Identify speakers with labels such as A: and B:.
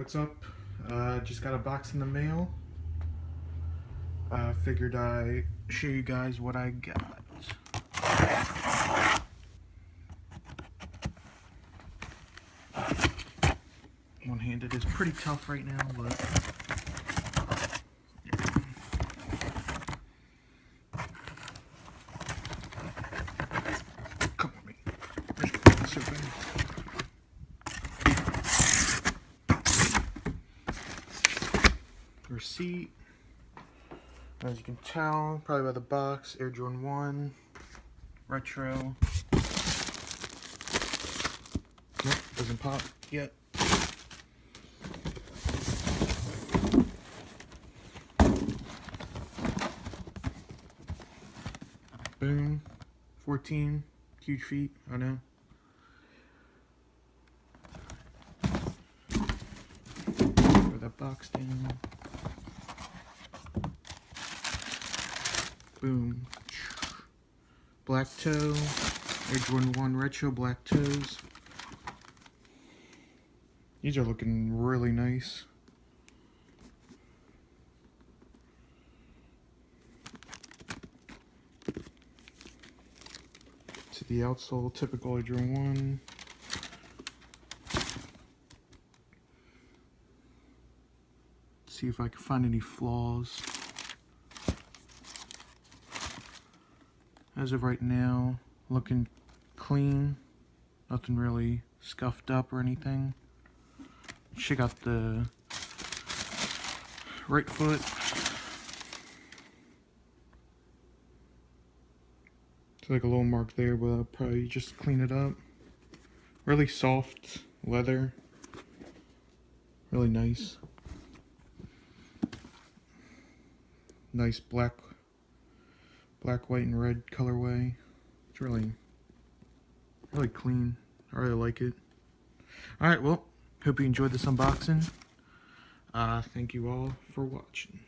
A: what's up? Just got a box in the mail. Figured I'd show you guys what I got. One-handed is pretty tough right now, but come on, me. Let's get this open. Receipt. As you can tell, probably by the box, Air Jordan 1, retro. Nope, doesn't pop yet. Boom. 14. Huge feet, I know. Throw that box down. Boom. Black toe. Air Jordan 1 retro black toes. These are looking really nice. To the outsole, typical Air Jordan 1. See if I can find any flaws. As of right now, looking clean. Nothing really scuffed up or anything. Check out the right foot. It's like a little mark there, but I'll probably just clean it up. Really soft leather. Really nice. Nice black, white, and red colorway. It's really clean. I really like it. Alright, well, hope you enjoyed this unboxing. Thank you all for watching.